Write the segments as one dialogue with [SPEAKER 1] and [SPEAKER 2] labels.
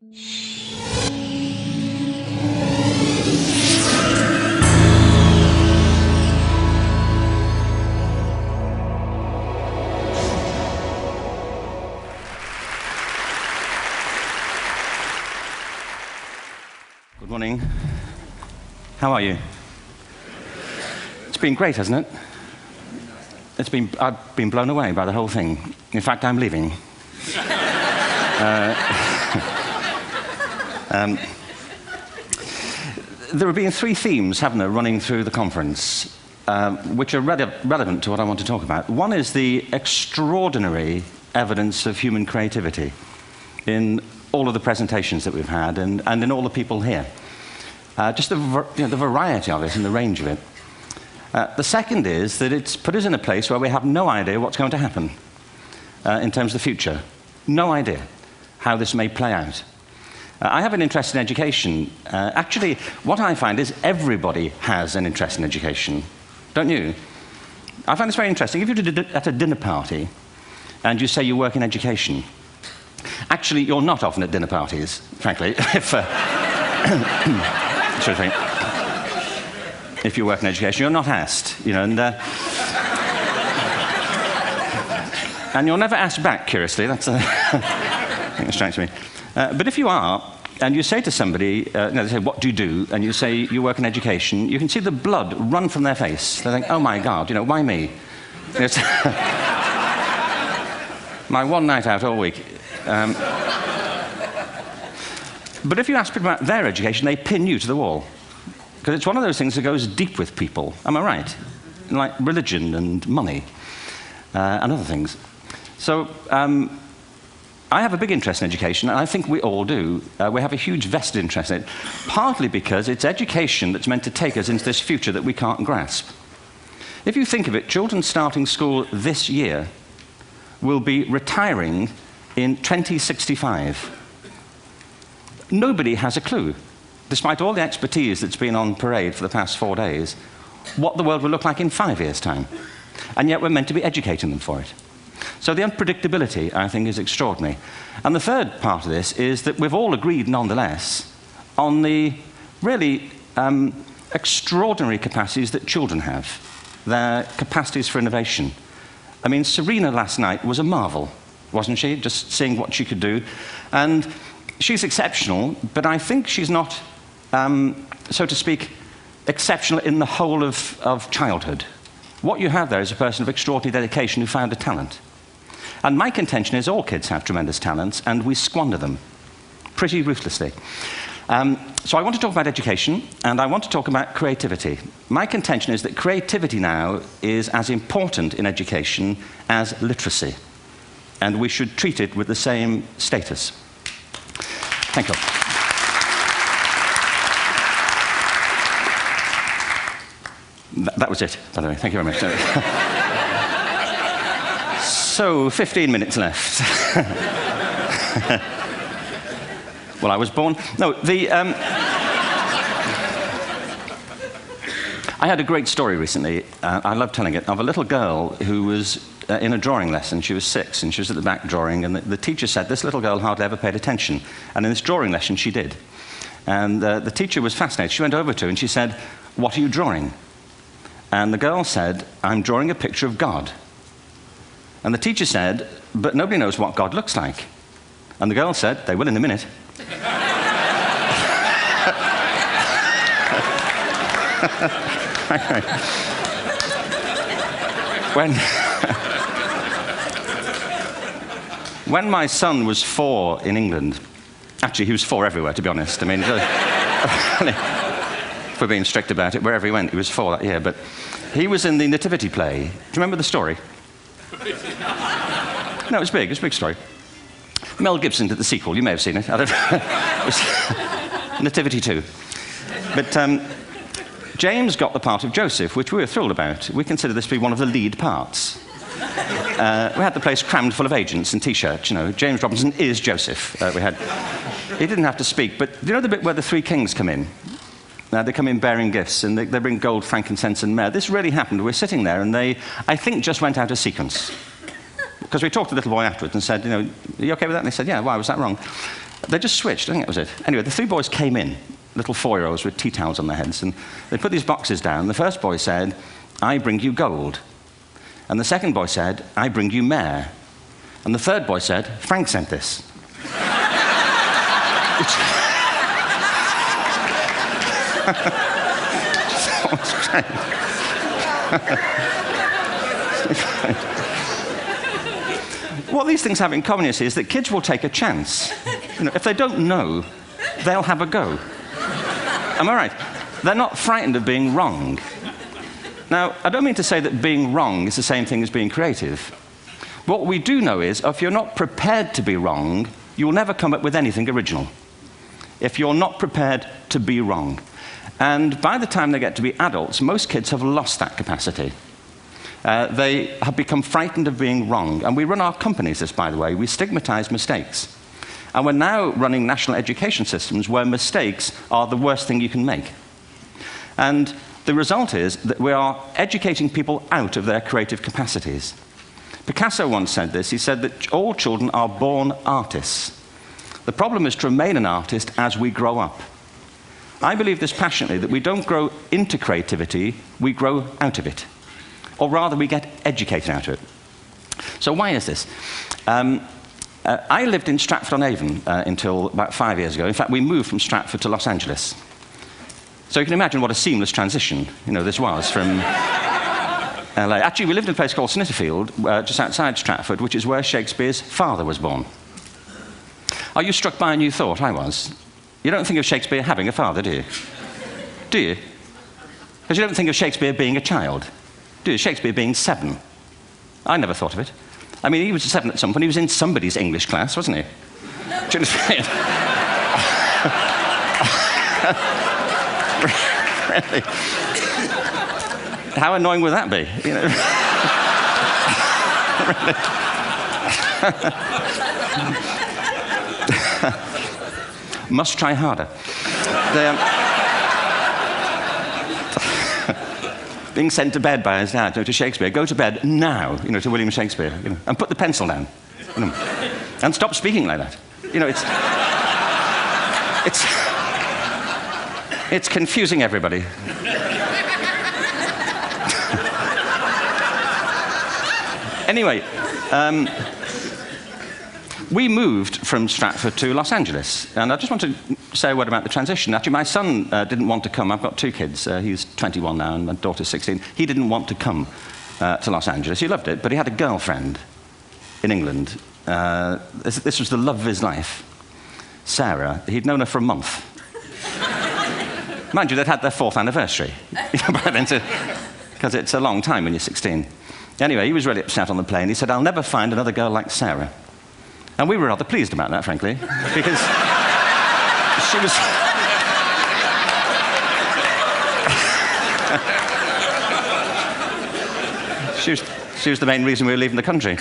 [SPEAKER 1] Good morning. How are you? It's been great, hasn't it? I've been blown away by the whole thing. In fact, I'm leaving. There have been three themes, haven't there, running through the conference, which are relevant to what I want to talk about. One is the extraordinary evidence of human creativity in all of the presentations that we've had and in all the people here. Just the variety of it and the range of it. The second is that it's put us in a place where we have no idea what's going to happen in terms of the future. No idea how this may play out. I have an interest in education. Actually, what I find is everybody has an interest in education. Don't you? I find this very interesting. If you're at a dinner party and you say you work in education, actually, you're not often at dinner parties, frankly, if you work in education, you're not asked, you know, and you're never asked back, curiously. That's I think that strikes me. But if you are, and you say to somebody, they say, what do you do? And you say, you work in education, you can see the blood run from their face. They think, oh my God, you know, why me? It's my one night out all week. But if you ask people about their education, they pin you to the wall. Because it's one of those things that goes deep with people. Am I right? Like religion and money and other things. So I have a big interest in education, and I think we all do. We have a huge vested interest in it, partly because it's education that's meant to take us into this future that we can't grasp. If you think of it, children starting school this year will be retiring in 2065. Nobody has a clue, despite all the expertise that's been on parade for the past 4 days, what the world will look like in 5 years' time. And yet we're meant to be educating them for it. So the unpredictability, I think, is extraordinary. And the third part of this is that we've all agreed, nonetheless, on the really extraordinary capacities that children have, their capacities for innovation. I mean, Serena last night was a marvel, wasn't she? Just seeing what she could do. And she's exceptional, but I think she's not, so to speak, exceptional in the whole of childhood. What you have there is a person of extraordinary dedication who found a talent. And my contention is all kids have tremendous talents, and we squander them pretty ruthlessly. So I want to talk about education, and I want to talk about creativity. My contention is that creativity now is as important in education as literacy, and we should treat it with the same status. Thank you. That was it, by the way. Thank you very much. So, 15 minutes left. Well, I was born... No, I had a great story recently, I love telling it, of a little girl who was in a drawing lesson. She was 6, and she was at the back drawing, and the teacher said, this little girl hardly ever paid attention. And in this drawing lesson, she did. And the teacher was fascinated. She went over to her, and she said, what are you drawing? And the girl said, I'm drawing a picture of God. And the teacher said, but nobody knows what God looks like. And the girl said, they will in a minute. When my son was 4 in England, actually he was 4 everywhere, to be honest. I mean, if we're being strict about it, wherever he went, he was 4 that year. But he was in the Nativity play. Do you remember the story? No, it was big. It was a big story. Mel Gibson did the sequel. You may have seen it. I don't know. It was Nativity 2. But James got the part of Joseph, which we were thrilled about. We consider this to be one of the lead parts. We had the place crammed full of agents and T-shirts, you know. James Robinson is Joseph. He didn't have to speak, but do you know the bit where the 3 kings come in? They come in bearing gifts, and they bring gold, frankincense, and myrrh. This really happened. We're sitting there, and they, I think, just went out of sequence. Because we talked to the little boy afterwards and said, you know, are you okay with that? And they said, yeah, why was that wrong? They just switched, I think that was it. Anyway, the three boys came in, little 4-year-olds with tea towels on their heads, and they put these boxes down. The first boy said, "I bring you gold." And the second boy said, "I bring you mare." And the third boy said, "Frank sent this." What these things have in common, you see, is that kids will take a chance. If they don't know, they'll have a go. Am I right? They're not frightened of being wrong. Now, I don't mean to say that being wrong is the same thing as being creative. What we do know is, if you're not prepared to be wrong, you'll never come up with anything original. If you're not prepared to be wrong. And by the time they get to be adults, most kids have lost that capacity. They have become frightened of being wrong. And we run our companies this, by the way. We stigmatize mistakes. And we're now running national education systems where mistakes are the worst thing you can make. And the result is that we are educating people out of their creative capacities. Picasso once said this. He said that all children are born artists. The problem is to remain an artist as we grow up. I believe this passionately, that we don't grow into creativity, we grow out of it. Or rather, we get educated out of it. So why is this? I lived in Stratford-on-Avon until about 5 years ago. In fact, we moved from Stratford to Los Angeles. So you can imagine what a seamless transition this was from LA. Actually, we lived in a place called Snitterfield, just outside Stratford, which is where Shakespeare's father was born. Are you struck by a new thought? I was. You don't think of Shakespeare having a father, do you? Do you? Because you don't think of Shakespeare being a child. Do you? Shakespeare being 7. I never thought of it. I mean, he was 7 at some point. He was in somebody's English class, wasn't he? Do you understand? Really? How annoying would that be? Must try harder. Being sent to bed by his dad to Shakespeare. Go to bed now, to William Shakespeare, and put the pencil down, and stop speaking like that. It's confusing everybody. Anyway, we moved from Stratford to Los Angeles, and I just want to say a word about the transition. Actually, my son didn't want to come. I've got 2 kids. He's 21 now, and my daughter's 16. He didn't want to come to Los Angeles. He loved it, but he had a girlfriend in England. This was the love of his life, Sarah. He'd known her for a month. Mind you, they'd had their 4th anniversary by then, because it's a long time when you're 16. Anyway, he was really upset on the plane. He said, "I'll never find another girl like Sarah." And we were rather pleased about that, frankly, because she was the main reason we were leaving the country.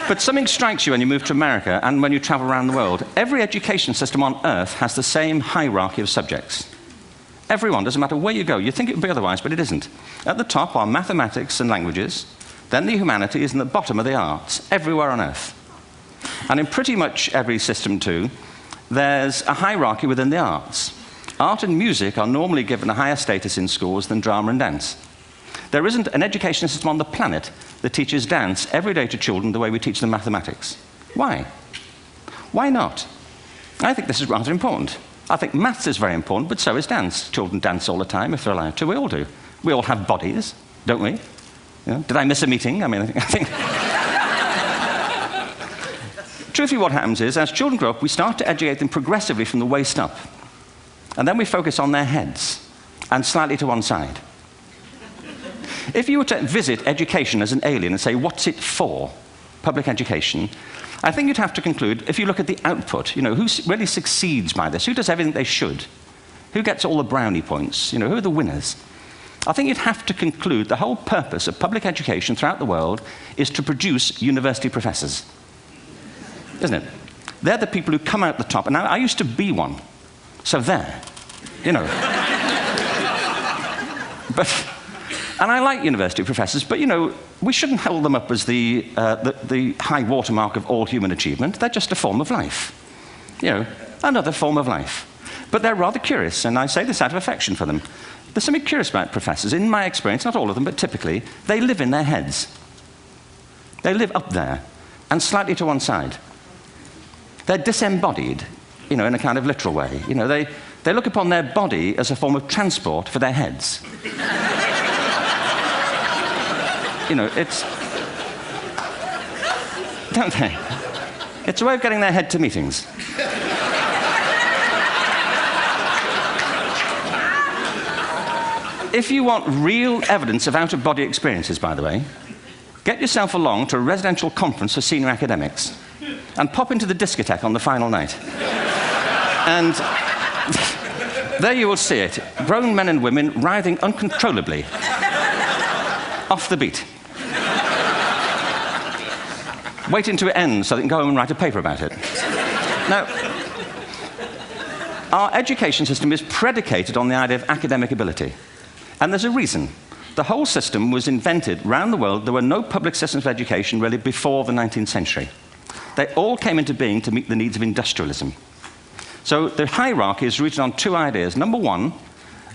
[SPEAKER 1] But something strikes you when you move to America and when you travel around the world. Every education system on Earth has the same hierarchy of subjects. Everyone, doesn't matter where you go. You think it would be otherwise, but it isn't. At the top are mathematics and languages, then the humanities, and at the bottom are the arts, everywhere on Earth. And in pretty much every system, too, there's a hierarchy within the arts. Art and music are normally given a higher status in schools than drama and dance. There isn't an education system on the planet that teaches dance every day to children the way we teach them mathematics. Why? Why not? I think this is rather important. I think maths is very important, but so is dance. Children dance all the time if they're allowed to. We all do. We all have bodies, don't we? Did I miss a meeting? I think... Truthfully, what happens is, as children grow up, we start to educate them progressively from the waist up. And then we focus on their heads, and slightly to one side. If you were to visit education as an alien and say, what's it for, public education, I think you'd have to conclude, if you look at the output, who really succeeds by this? Who does everything they should? Who gets all the brownie points? Who are the winners? I think you'd have to conclude the whole purpose of public education throughout the world is to produce university professors. Isn't it? They're the people who come out the top. And now, I used to be one. So there. But And I like university professors, but, you know, we shouldn't hold them up as the high watermark of all human achievement. They're just a form of life. You know, another form of life. But they're rather curious, and I say this out of affection for them. There's something curious about professors. In my experience, not all of them, but typically, they live in their heads. They live up there, and slightly to one side. They're disembodied, you know, in a kind of literal way. You know, they look upon their body as a form of transport for their heads. You know, it's... Don't they? It's a way of getting their head to meetings. If you want real evidence of out-of-body experiences, by the way, get yourself along to a residential conference for senior academics and pop into the discotheque on the final night. And there you will see it. Grown men and women writhing uncontrollably off the beat. Waiting to it ends so they can go home and write a paper about it. Now, our education system is predicated on the idea of academic ability. And there's a reason. The whole system was invented around the world. There were no public systems of education really before the 19th century. They all came into being to meet the needs of industrialism. So the hierarchy is rooted on two ideas. Number one,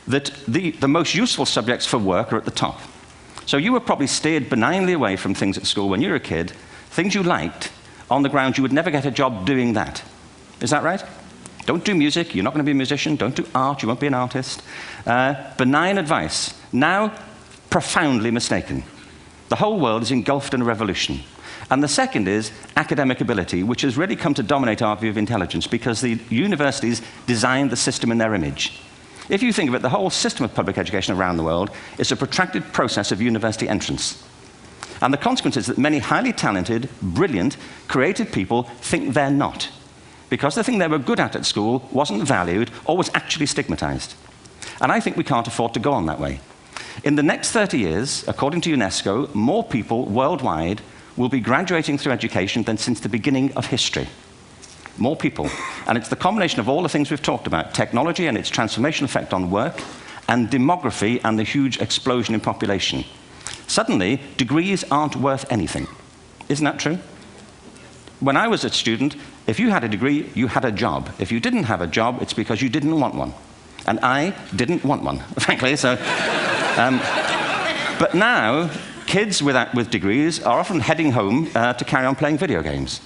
[SPEAKER 1] that the most useful subjects for work are at the top. So you were probably steered benignly away from things at school when you were a kid, things you liked, on the ground you would never get a job doing that. Is that right? Don't do music, you're not going to be a musician. Don't do art, you won't be an artist. Benign advice, now profoundly mistaken. The whole world is engulfed in a revolution. And the second is academic ability, which has really come to dominate our view of intelligence because the universities designed the system in their image. If you think of it, the whole system of public education around the world is a protracted process of university entrance. And the consequence is that many highly talented, brilliant, creative people think they're not, because the thing they were good at school wasn't valued or was actually stigmatized. And I think we can't afford to go on that way. In the next 30 years, according to UNESCO, more people worldwide will be graduating through education than since the beginning of history. More people. And it's the combination of all the things we've talked about, technology and its transformational effect on work, and demography and the huge explosion in population. Suddenly, degrees aren't worth anything. Isn't that true? When I was a student, if you had a degree, you had a job. If you didn't have a job, it's because you didn't want one. And I didn't want one, frankly. So, but now, kids with degrees are often heading home to carry on playing video games.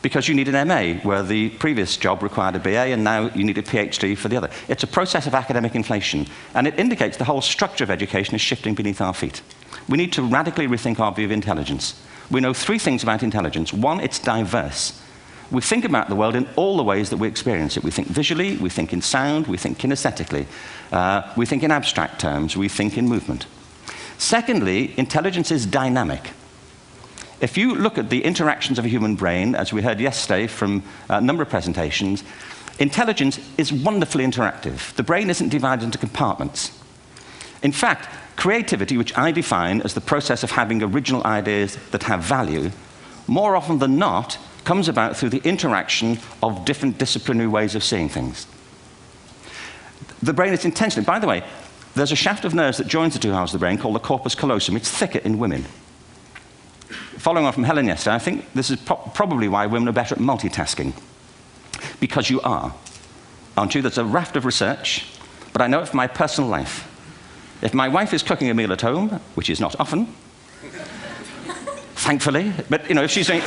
[SPEAKER 1] Because you need an MA, where the previous job required a BA, and now you need a PhD for the other. It's a process of academic inflation, and it indicates the whole structure of education is shifting beneath our feet. We need to radically rethink our view of intelligence. We know three things about intelligence. One, it's diverse. We think about the world in all the ways that we experience it. We think visually, we think in sound, we think kinesthetically, we think in abstract terms, we think in movement. Secondly, intelligence is dynamic. If you look at the interactions of a human brain, as we heard yesterday from a number of presentations, intelligence is wonderfully interactive. The brain isn't divided into compartments. In fact, creativity, which I define as the process of having original ideas that have value, more often than not, comes about through the interaction of different disciplinary ways of seeing things. The brain is intentionally, by the way, there's a shaft of nerves that joins the two halves of the brain called the corpus callosum. It's thicker in women. Following on from Helen yesterday, I think this is probably why women are better at multitasking. Because you are, aren't you? There's a raft of research, but I know it from my personal life. If my wife is cooking a meal at home, which is not often, thankfully, but, you know, if she's doing...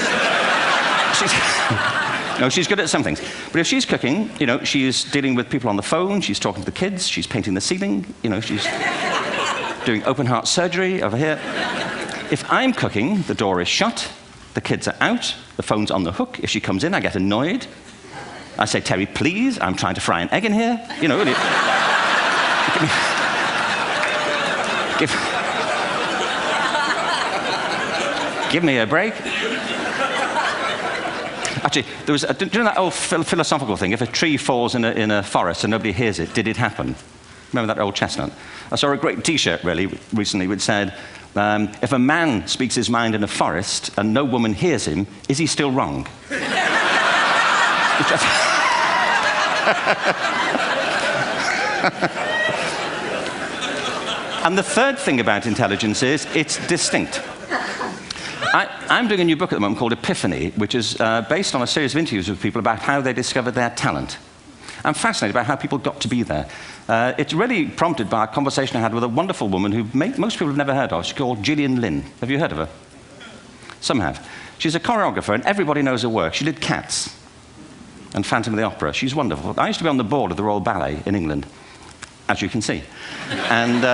[SPEAKER 1] No, she's good at some things. But if she's cooking, you know, she's dealing with people on the phone, she's talking to the kids, she's painting the ceiling, you know, she's doing open heart surgery over here. If I'm cooking, the door is shut, the kids are out, the phone's on the hook. If she comes in, I get annoyed. I say, Terry, please, I'm trying to fry an egg in here. You know, really. Give me a break. Actually, there was do you know that old philosophical thing? If a tree falls in a forest and nobody hears it, did it happen? Remember that old chestnut? I saw a great T-shirt really recently which said, if a man speaks his mind in a forest and no woman hears him, is he still wrong? And the third thing about intelligence is it's distinct. I'm doing a new book at the moment called Epiphany, which is based on a series of interviews with people about how they discovered their talent. I'm fascinated by how people got to be there. It's really prompted by a conversation I had with a wonderful woman who most people have never heard of. She's called Gillian Lynn. Have you heard of her? Some have. She's a choreographer, and everybody knows her work. She did Cats and Phantom of the Opera. She's wonderful. I used to be on the board of the Royal Ballet in England, as you can see. And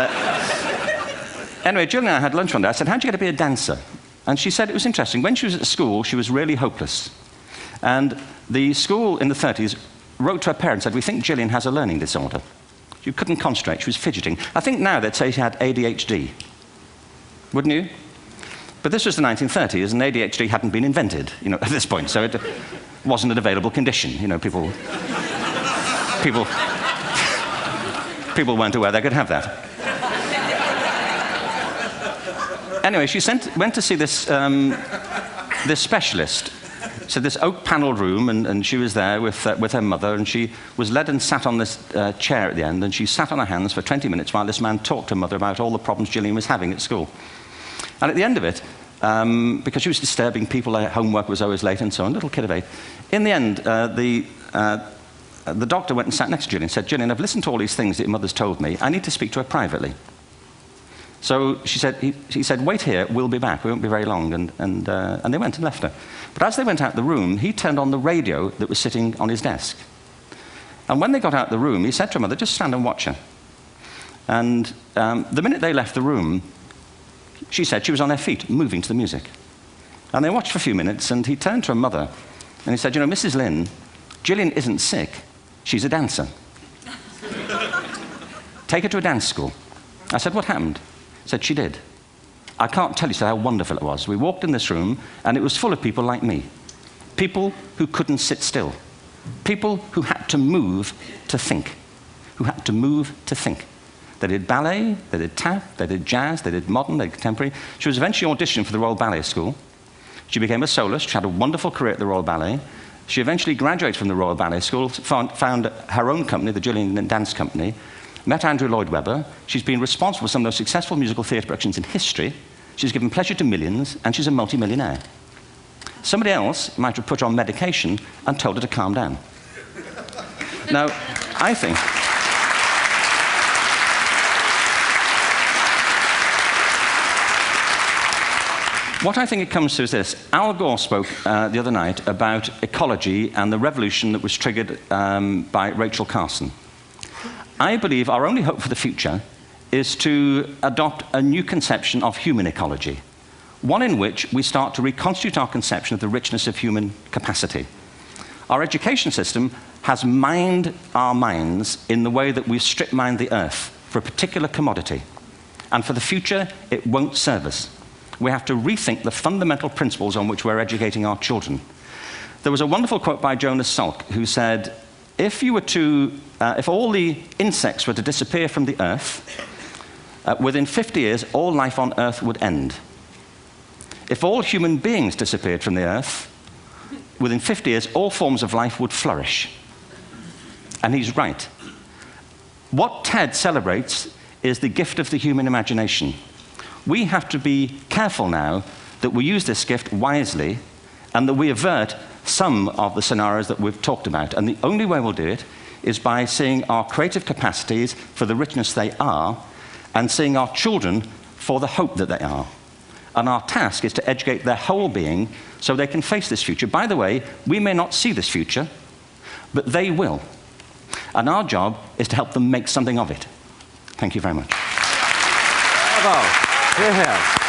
[SPEAKER 1] anyway, Gillian and I had lunch one day. I said, how'd you get to be a dancer? And she said it was interesting. When she was at school, she was really hopeless. And the school in the 30s wrote to her parents and said, we think Gillian has a learning disorder. She couldn't concentrate. She was fidgeting. I think now they'd say she had ADHD. Wouldn't you? But this was the 1930s, and ADHD hadn't been invented, at this point. So it wasn't an available condition. People weren't aware they could have that. Anyway, she went to see this specialist. So this oak-panelled room, and she was there with her mother, and she was led and sat on this chair at the end, and she sat on her hands for 20 minutes while this man talked to her mother about all the problems Gillian was having at school. And at the end of it, because she was disturbing people, her homework was always late and so on, little kid of 8, in the end, the doctor went and sat next to Gillian and said, Gillian, I've listened to all these things that your mother's told me. I need to speak to her privately. So he said, wait here, we'll be back. We won't be very long. And they went and left her. But as they went out the room, he turned on the radio that was sitting on his desk. And when they got out the room, he said to her mother, just stand and watch her. And the minute they left the room, she said she was on her feet, moving to the music. And they watched for a few minutes, and he turned to her mother, and he said, Mrs. Lynn, Gillian isn't sick. She's a dancer. Take her to a dance school. I said, what happened? He said, she did. I can't tell you how wonderful it was. We walked in this room, and it was full of people like me. People who couldn't sit still. People who had to move to think. Who had to move to think. They did ballet, they did tap, they did jazz, they did modern, they did contemporary. She was eventually auditioned for the Royal Ballet School. She became a soloist. She had a wonderful career at the Royal Ballet. She eventually graduated from the Royal Ballet School, found her own company, the Gillian Dance Company, met Andrew Lloyd Webber. She's been responsible for some of the most successful musical theatre productions in history. She's given pleasure to millions, and she's a multi-millionaire. Somebody else might have put her on medication and told her to calm down. Now, I think... What I think it comes to is this. Al Gore spoke the other night about ecology and the revolution that was triggered by Rachel Carson. I believe our only hope for the future is to adopt a new conception of human ecology, one in which we start to reconstitute our conception of the richness of human capacity. Our education system has mined our minds in the way that we've strip-mined the earth for a particular commodity, and for the future, it won't serve us. We have to rethink the fundamental principles on which we're educating our children. There was a wonderful quote by Jonas Salk, who said, if all the insects were to disappear from the earth, within 50 years, all life on earth would end. If all human beings disappeared from the earth, within 50 years, all forms of life would flourish. And he's right. What TED celebrates is the gift of the human imagination. We have to be careful now that we use this gift wisely and that we avert some of the scenarios that we've talked about. And the only way we'll do it is by seeing our creative capacities for the richness they are and seeing our children for the hope that they are. And our task is to educate their whole being so they can face this future. By the way, we may not see this future, but they will. And our job is to help them make something of it. Thank you very much.
[SPEAKER 2] Bravo. Here.